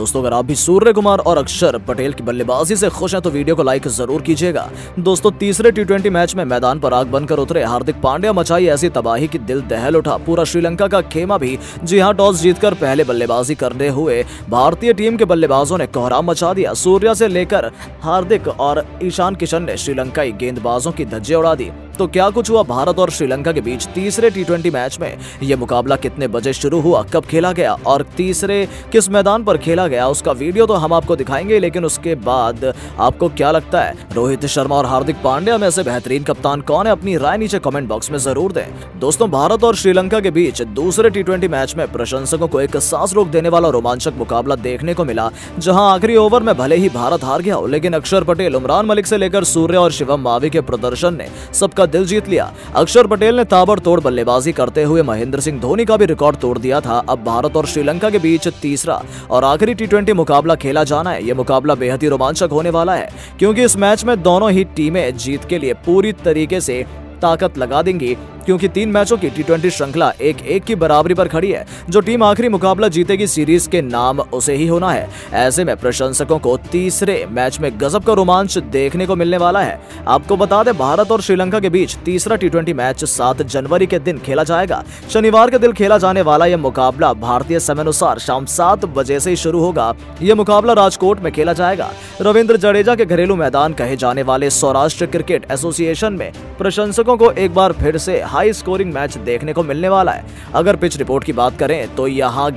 दोस्तों अगर आप भी सूर्य कुमार और अक्षर पटेल की बल्लेबाजी से खुश हैं तो वीडियो को लाइक जरूर कीजिएगा। दोस्तों तीसरे टी20 मैच में मैदान पर आग बनकर उतरे हार्दिक पांड्या मचाई ऐसी तबाही कि दिल दहल उठा। पूरा श्रीलंका का खेमा भी जी हां टॉस जीतकर पहले बल्लेबाजी करते हुए भारतीय टीम के बल्लेबाजों ने कोहराम मचा दिया। सूर्या से लेकर हार्दिक और ईशान किशन ने श्रीलंकाई गेंदबाजों की धज्जियां उड़ा दी। तो क्या कुछ हुआ भारत और श्रीलंका के बीच तीसरे टी20 मैच में? यह मुकाबला कितने बजे शुरू हुआ, कब खेला गया और तीसरे किस मैदान पर खेला गया, उसका वीडियो तो हम आपको दिखाएंगे। लेकिन उसके बाद आपको क्या लगता है रोहित शर्मा और हार्दिक पांड्या में से बेहतरीन कप्तान कौन है? अपनी राय नीचे कमेंट बॉक्स में जरूर दें। दोस्तों भारत और श्रीलंका के बीच दूसरे टी20 मैच में प्रशंसकों को एक सांस रोक देने वाला रोमांचक मुकाबला देखने को मिला, जहां आखिरी ओवर में भले ही भारत हार गया हो, लेकिन अक्षर पटेल, उमरान मलिक से लेकर सूर्या और शिवम मावी के प्रदर्शन ने सबका दिल जीत लिया। अक्षर पटेल ने ताबड़तोड़ बल्लेबाजी करते हुए महेंद्र सिंह धोनी का भी रिकॉर्ड तोड़ दिया था। अब भारत और श्रीलंका के बीच तीसरा और आखिरी टी20 मुकाबला खेला जाना है। यह मुकाबला बेहद ही रोमांचक होने वाला है, क्योंकि इस मैच में दोनों ही टीमें जीत के लिए पूरी तरीके से ताकत लगा देंगी, क्योंकि 3 मैचों की टी20 श्रृंखला 1-1 की बराबरी पर खड़ी है। जो टीम आखिरी मुकाबला जीतेगी सीरीज के नाम उसे ही होना है। ऐसे में प्रशंसकों को तीसरे मैच में गजब का रोमांच देखने को मिलने वाला है। आपको बता दें भारत और श्रीलंका के बीच तीसरा टी20 मैच 7 जनवरी के दिन खेला जाएगा। शनिवार के दिन खेला जाने वाला यह मुकाबला भारतीय समय अनुसार शाम 7 बजे से शुरू होगा। यह मुकाबला राजकोट में खेला जाएगा। रविंद्र जडेजा के घरेलू मैदान कहे जाने वाले सौराष्ट्र क्रिकेट एसोसिएशन में प्रशंसकों को एक बार फिर से हाई स्कोरिंग मैच देखने को मिलने वाला है। अगर पिच रिपोर्ट की बात करें तो यहाँ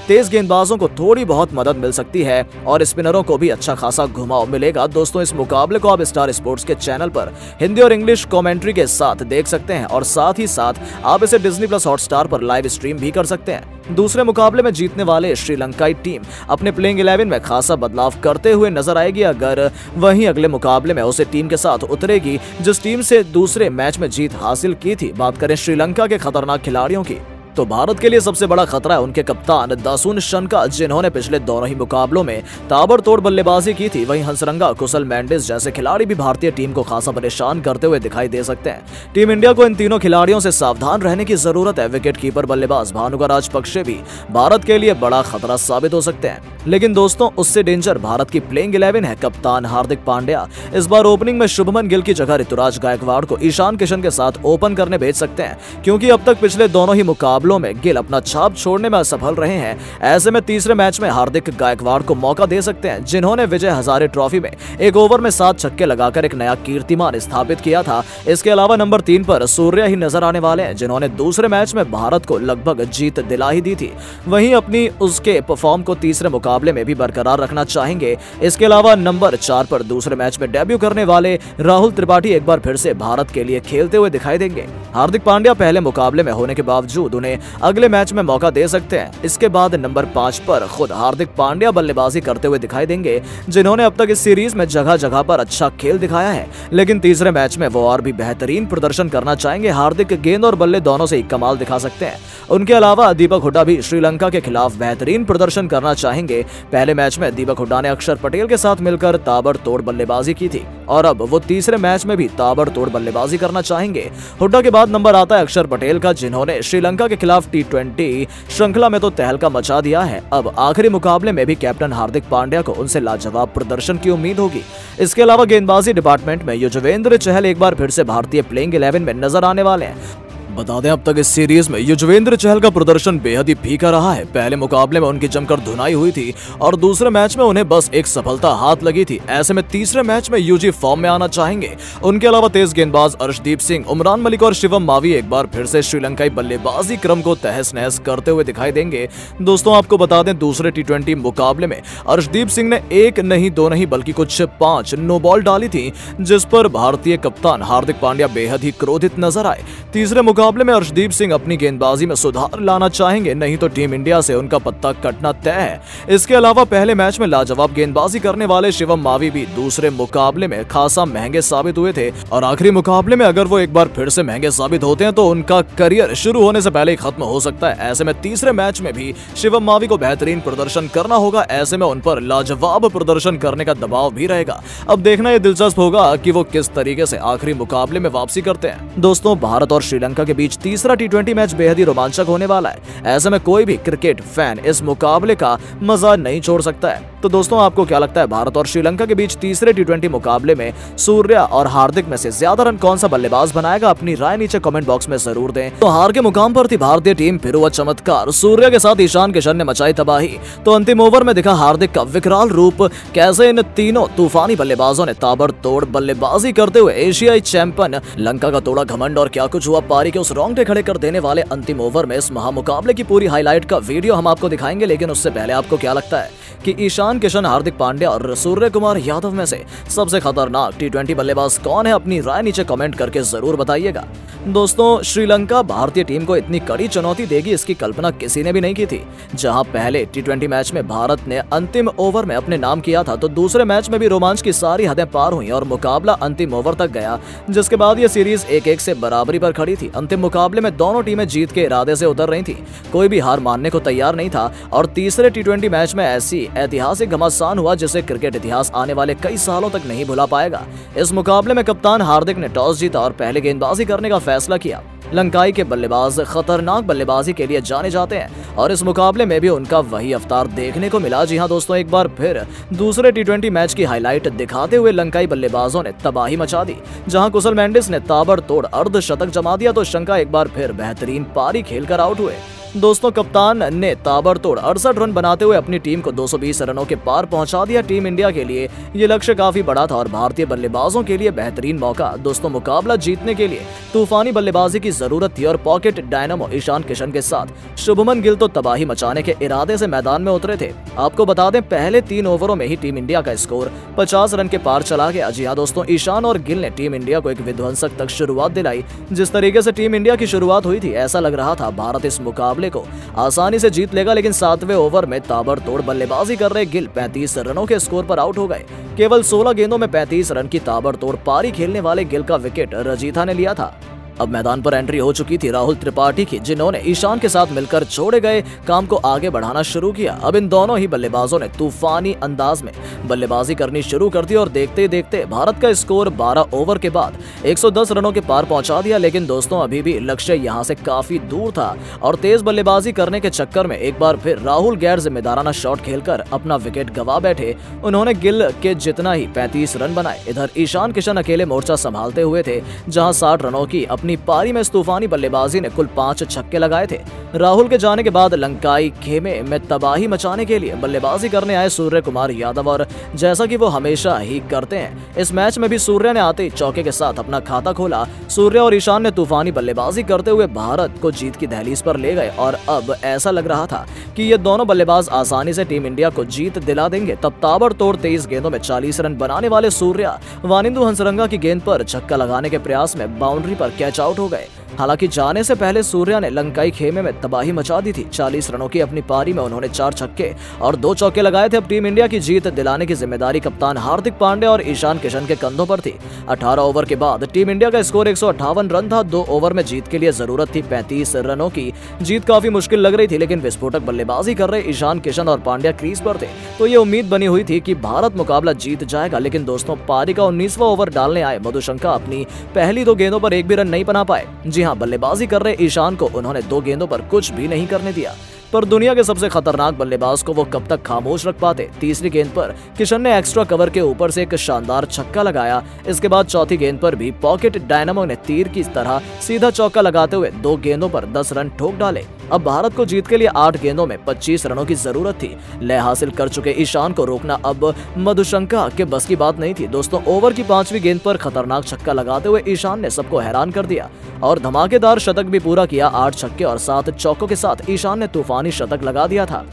तेज गेंदबाजों को थोड़ी बहुत मदद मिल सकती है और स्पिनरों को भी अच्छा खासा घुमाव मिलेगा। दोस्तों इस मुकाबले को आप स्टार स्पोर्ट्स के चैनल पर हिंदी और इंग्लिश कमेंट्री के साथ देख सकते हैं और साथ ही साथ आप इसे डिज्नी प्लस हॉटस्टार पर लाइव स्ट्रीम भी कर सकते हैं। दूसरे मुकाबले में जीतने वाले श्रीलंकाई टीम अपने प्लेइंग 11 में खासा बदलाव करते हुए नजर आएगी। अगर वहीं अगले मुकाबले में उसे टीम के साथ उतरेगी जिस टीम से दूसरे मैच में जीत हासिल की थी। बात करें श्रीलंका के खतरनाक खिलाड़ियों की, तो भारत के लिए सबसे बड़ा खतरा है उनके कप्तान दासुन शनका, जिन्होंने पिछले दोनों ही मुकाबलों में ताबड़तोड़ बल्लेबाजी की थी। वहीं हंसरंगा, कुशल मेंडिस जैसे खिलाड़ी भी भारतीय टीम को खासा परेशान करते हुए दिखाई दे सकते हैं। टीम इंडिया को इन तीनों खिलाड़ियों से सावधान रहने की जरूरत है। विकेट कीपर बल्लेबाज भानुका राजपक्षे भी भारत के लिए बड़ा खतरा साबित हो सकते हैं। लेकिन दोस्तों उससे डेंजर भारत की प्लेइंग 11 है। कप्तान हार्दिक पांड्या इस बार ओपनिंग में शुभमन गिल की जगह ऋतुराज गायकवाड़ को ईशान किशन के साथ ओपन करने भेज सकते हैं, क्योंकि अब तक पिछले दोनों ही मुकाबलों में गिल अपना छाप छोड़ने में असफल रहे हैं। ऐसे में तीसरे मैच में हार्दिक गायकवाड़ को मौका दे सकते हैं, जिन्होंने विजय हजारे ट्रॉफी में एक ओवर में 7 छक्के लगाकर एक नया कीर्तिमान स्थापित किया था। इसके अलावा नंबर 3 पर सूर्या ही नजर आने वाले हैं, जिन्होंने दूसरे मैच में भारत को लगभग जीत दिला ही दी थी। वहीं अपनी उसके परफॉर्म को तीसरे मुकाबले में भी बरकरार रखना चाहेंगे। इसके अलावा नंबर 4 पर दूसरे मैच में डेब्यू करने वाले राहुल त्रिपाठी एक बार फिर से भारत के लिए खेलते हुए दिखाई देंगे। हार्दिक पांड्या पहले मुकाबले में होने के बावजूद उन्हें अगले मैच में मौका दे सकते हैं। इसके बाद नंबर 5 पर खुद हार्दिक पांड्या बल्लेबाजी करते हुए दिखाई देंगे, जिन्होंने अब तक इस सीरीज में जगह जगह पर अच्छा खेल दिखाया है। लेकिन तीसरे मैच में वो और भी बेहतरीन प्रदर्शन करना चाहेंगे। हार्दिक गेंद और बल्ले दोनों से ही कमाल दिखा सकते हैं। उनके अलावा दीपक हुड्डा भी श्रीलंका के खिलाफ बेहतरीन प्रदर्शन करना चाहेंगे। पहले मैच में दीपक हुड्डा ने अक्षर पटेल के साथ मिलकर ताबड़तोड़ बल्लेबाजी की थी और अब वो तीसरे मैच में भी ताबड़तोड़ बल्लेबाजी करना चाहेंगे। हुड्डा के बाद नंबर आता है अक्षर पटेल का, जिन्होंने श्रीलंका के खिलाफ टी20 श्रृंखला में तो तहलका मचा दिया है। अब आखिरी मुकाबले में भी कैप्टन हार्दिक पांड्या को उनसे लाजवाब प्रदर्शन की उम्मीद होगी। इसके अलावा गेंदबाजी डिपार्टमेंट में युजवेंद्र चहल एक बार फिर से भारतीय प्लेइंग 11 में नजर आने वाले हैं। बता दें अब तक इस सीरीज में युजवेंद्र चहल का प्रदर्शन बेहद ही फीका रहा है। पहले मुकाबले में उनकी जमकर धुनाई हुई थी और दूसरे मैच में उन्हें बस एक सफलता हाथ लगी थी। ऐसे में तीसरे मैच में यूजी फॉर्म में आना चाहेंगे। उनके अलावा तेज गेंदबाज अर्शदीप सिंह, उमरान मलिक और शिवम मावी एक बार फिर से श्रीलंकाई बल्लेबाजी क्रम को तहस नहस करते हुए दिखाई देंगे। दोस्तों आपको बता दें दूसरे टी20 मुकाबले में अर्शदीप सिंह ने 1 नहीं 2 नहीं बल्कि कुछ 5 नो बॉल डाली थी, जिस पर भारतीय कप्तान हार्दिक पांड्या बेहद ही क्रोधित नजर आए। तीसरे मुकाबले में अर्शदीप सिंह अपनी गेंदबाजी में सुधार लाना चाहेंगे, नहीं तो टीम इंडिया से उनका पत्ता कटना तय है। इसके अलावा पहले मैच में लाजवाब गेंदबाजी करने वाले शिवम मावी भी दूसरे मुकाबले में खासा महंगे साबित हुए थे और आखिरी मुकाबले में अगर वो एक बार फिर से महंगे साबित होते हैं तो उनका करियर शुरू होने से पहले ही खत्म हो सकता है। ऐसे में तीसरे मैच में भी शिवम मावी को बेहतरीन प्रदर्शन करना होगा। ऐसे में उन पर लाजवाब प्रदर्शन करने का दबाव भी रहेगा। अब देखना यह दिलचस्प होगा कि वो किस तरीके से आखिरी मुकाबले में वापसी करते हैं। दोस्तों भारत और श्रीलंका के बीच तीसरा टी20 मैच बेहद ही रोमांचक होने वाला है। ऐसे में कोई भी क्रिकेट फैन इस मुकाबले का मजा नहीं छोड़ सकता है। तो दोस्तों, आपको क्या लगता है, भारत और श्रीलंका के बीच तीसरे टी20 मुकाबले में सूर्या और हार्दिक में से ज्यादा रन कौन सा बल्लेबाज बनाएगा? अपनी राय नीचे कमेंट बॉक्स में जरूर दें। तो हार के मुकाम पर थी भारतीय टीम, फिर हुआ चमत्कार। सूर्या के साथ ईशान किशन ने मचाई तबाही। तो अंतिम ओवर में दिखा हार्दिक का विकराल रूप। कैसे इन तीनों तूफानी बल्लेबाजों ने ताबड़तोड़ बल्लेबाजी करते हुए एशियाई चैंपियन लंका का तोड़ा घमंड, और क्या कुछ हुआ पारी के उस रोंगटे खड़े कर देने वाले अंतिम ओवर में। इस महामुकाबले की पूरी हाईलाइट का वीडियो हम आपको दिखाएंगे, लेकिन उससे पहले आपको क्या लगता है कि ईशान किशन, हार्दिक पांड्या और सूर्य कुमार यादव में से सबसे खतरनाक टी20 बल्लेबाज कौन है? अपनी राय नीचे कमेंट करके जरूर बताइएगा। दोस्तों, श्रीलंका भारतीय टीम को इतनी कड़ी चुनौती देगी इसकी कल्पना किसी ने भी नहीं की थी। जहां पहले टी20 मैच में भारत ने अंतिम ओवर में अपने नाम किया था, तो दूसरे मैच में भी रोमांच की सारी हदें पार हुई और मुकाबला अंतिम ओवर तक गया, जिसके बाद यह सीरीज 1-1 से बराबरी पर खड़ी थी। अंतिम मुकाबले में दोनों टीमें जीत के इरादे से उतर रही थी, कोई भी हार मानने को तैयार नहीं था। और तीसरे टी20 मैच में ऐसी ऐतिहासिक घमासान हुआ जिसे क्रिकेट इतिहास आने वाले कई सालों तक नहीं भुला पाएगा। इस मुकाबले में कप्तान हार्दिक ने टॉस जीता और पहले गेंदबाजी करने का फैसला किया। लंकाई के बल्लेबाज खतरनाक बल्लेबाजी के लिए जाने जाते हैं और इस मुकाबले में भी उनका वही अवतार देखने को मिला। जी हां दोस्तों, एक बार फिर दूसरे टी20 मैच की हाईलाइट दिखाते हुए लंकाई बल्लेबाजों ने तबाही मचा दी। जहां कुशल मेंडिस ने ताबड़तोड़ अर्धशतक जमा दिया, तो शंका एक बार फिर बेहतरीन पारी खेलकर आउट हुए। दोस्तों, कप्तान ने ताबड़तोड़ 68 रन बनाते हुए अपनी टीम को 220 रनों के पार पहुंचा दिया। टीम इंडिया के लिए ये लक्ष्य काफी बड़ा था और भारतीय बल्लेबाजों के लिए बेहतरीन मौका। दोस्तों, मुकाबला जीतने के लिए तूफानी बल्लेबाजी की जरूरत थी और पॉकेट डायनामो ईशान किशन के साथ शुभमन गिल तो तबाही मचाने के इरादे से मैदान में उतरे थे। आपको बता दें, पहले 3 ओवरों में ही टीम इंडिया का स्कोर 50 रन के पार चला गया। जी हां दोस्तों, ईशान और गिल ने टीम इंडिया को एक विध्वंसक तक शुरुआत दिलाई। जिस तरीके से टीम इंडिया की शुरुआत हुई थी, ऐसा लग रहा था भारत इस मुकाबले को आसानी से जीत लेगा, लेकिन 7वें ओवर में ताबड़तोड़ बल्लेबाजी कर रहे गिल 35 रनों के स्कोर पर आउट हो गए। केवल 16 गेंदों में 35 रन की ताबड़तोड़ पारी खेलने वाले गिल का विकेट रजीथा ने लिया था। अब मैदान पर एंट्री हो चुकी थी राहुल त्रिपाठी की, जिन्होंने ईशान के साथ मिलकर छोड़े गए काम को आगे बढ़ाना शुरू किया। अब इन दोनों ही बल्लेबाजों ने तूफानी अंदाज में बल्लेबाजी करनी शुरू कर दी और देखते ही देखते भारत का स्कोर 12 ओवर के बाद 110 रनों के पार पहुंचा दिया। लेकिन दोस्तों, अभी भी लक्ष्य यहां से काफी दूर था और तेज बल्लेबाजी करने के चक्कर में एक बार फिर राहुल गैर जिम्मेदाराना शॉट खेलकर अपना विकेट गंवा बैठे। उन्होंने गिल के जितना ही 35 रन बनाए। इधर ईशान किशन अकेले मोर्चा संभालते हुए थे, जहां 60 रनों की अपनी पारी में इस तूफानी बल्लेबाजी ने कुल 5 छक्के लगाए थे। राहुल के जाने के बाद लंकाई खेमे में तबाही मचाने के लिए बल्लेबाजी करने आए सूर्य कुमार यादव, और जैसा कि वो हमेशा ही करते हैं, इस मैच में भी सूर्य ने आते ही चौके के साथ अपना खाता खोला। सूर्य और ईशान ने तूफानी बल्लेबाजी करते हुए भारत को जीत की दहलीज पर ले गए और अब ऐसा लग रहा था कि ये दोनों बल्लेबाज आसानी से टीम इंडिया को जीत दिला देंगे। तब ताबड़तोड़ 23 गेंदों में 40 रन बनाने वाले सूर्या वानिंदु हंसरंगा की गेंद पर छक्का लगाने के प्रयास में बाउंड्री पर कैच आउट हो गए। हालांकि जाने से पहले सूर्या ने लंकाई खेमे में तबाही मचा दी थी। 40 रनों की अपनी पारी में उन्होंने 4 छक्के और 2 चौके लगाए थे। अब टीम इंडिया की जीत दिलाने की जिम्मेदारी कप्तान हार्दिक पांड्या और ईशान किशन के कंधों पर थी। 18 ओवर के बाद टीम इंडिया का स्कोर 158 रन था। 2 ओवर में जीत के लिए जरूरत थी 35 रनों की। जीत काफी मुश्किल लग रही थी, लेकिन विस्फोटक बल्लेबाजी कर रहे ईशान किशन और पांड्या क्रीज पर थे, तो ये उम्मीद बनी हुई थी कि भारत मुकाबला जीत जाएगा। लेकिन दोस्तों, पारी का 19वां ओवर डालने आए मधुशंका अपनी पहली 2 गेंदों पर एक भी रन नहीं बना पाए। जी हां, बल्लेबाजी कर रहे ईशान को उन्होंने 2 गेंदों पर कुछ भी नहीं करने दिया, पर दुनिया के सबसे खतरनाक बल्लेबाज को वो कब तक खामोश रख पाते। तीसरी गेंद पर किशन ने एक्स्ट्रा कवर के ऊपर से एक शानदार छक्का लगाया। इसके बाद चौथी गेंद पर भी पॉकेट डायनामो ने तीर की तरह सीधा चौका लगाते हुए 2 गेंदों पर 10 रन ठोक डाले। अब भारत को जीत के लिए 8 गेंदों में 25 रनों की जरूरत थी। लय हासिल कर चुके ईशान को रोकना अब मधुशंका के बस की बात नहीं थी। दोस्तों, ओवर की 5वीं गेंद पर खतरनाक छक्का लगाते हुए ईशान ने सबको हैरान कर दिया और धमाकेदार शतक भी पूरा किया। 8 छक्के और 7 चौकों के साथ ईशान ने तूफानी शतक लगा दिया था।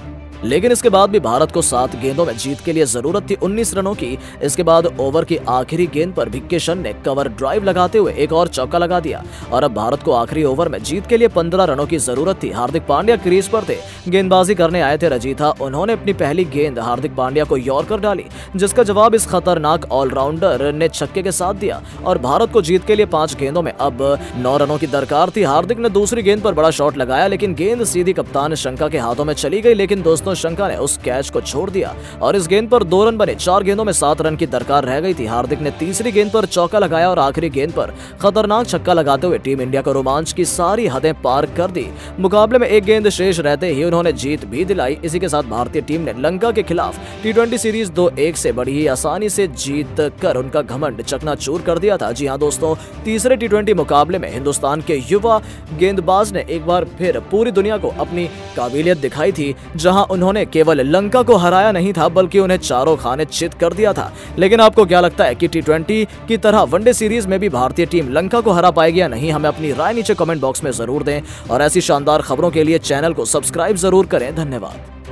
लेकिन इसके बाद भी भारत को 7 गेंदों में जीत के लिए जरूरत थी 19 रनों की। इसके बाद ओवर की आखिरी गेंद पर भी किशन ने कवर ड्राइव लगाते हुए एक और चौका लगा दिया और अब भारत को आखिरी ओवर में जीत के लिए 15 रनों की जरूरत थी। हार्दिक पांड्या क्रीज पर थे, गेंदबाजी करने आए थे रजीथा। उन्होंने अपनी पहली गेंद हार्दिक पांड्या को यॉर्कर डाली, जिसका जवाब इस खतरनाक ऑलराउंडर ने छक्के के साथ दिया और भारत को जीत के लिए 5 गेंदों में अब 9 रनों की दरकार थी। हार्दिक ने दूसरी गेंद पर बड़ा शॉट लगाया, लेकिन गेंद सीधी कप्तान शंका के हाथों में चली गई। लेकिन दोस्तों, दोस्तों शंका ने उस कैच को छोड़ दिया और इस गेंद पर 2 रन बने। 4 गेंदों में 7 रन की दरकार रह गई थी। हार्दिक ने तीसरी गेंद पर चौका लगाया और आखिरी गेंद पर खतरनाक छक्का लगाते हुए टीम इंडिया को रोमांच की सारी हदें पार कर दी। मुकाबले में 1 गेंद शेष रहते ही उन्होंने जीत भी दिलाई। इसी के साथ भारतीय टीम ने लंका के खिलाफ T20 सीरीज 2-1 से बड़ी ही आसानी से जीत कर उनका घमंड चकनाचूर कर दिया था। जी हां दोस्तों, तीसरे T20 मुकाबले में हिंदुस्तान के युवा गेंदबाज ने एक बार फिर पूरी दुनिया को अपनी काबिलियत दिखाई थी, जहां उन्होंने केवल लंका को हराया नहीं था बल्कि उन्हें चारों खाने चित कर दिया था। लेकिन आपको क्या लगता है कि T20 की तरह वनडे सीरीज में भी भारतीय टीम लंका को हरा पाएगी या नहीं? हमें अपनी राय नीचे कमेंट बॉक्स में जरूर दें और ऐसी शानदार खबरों के लिए चैनल को सब्सक्राइब जरूर करें। धन्यवाद।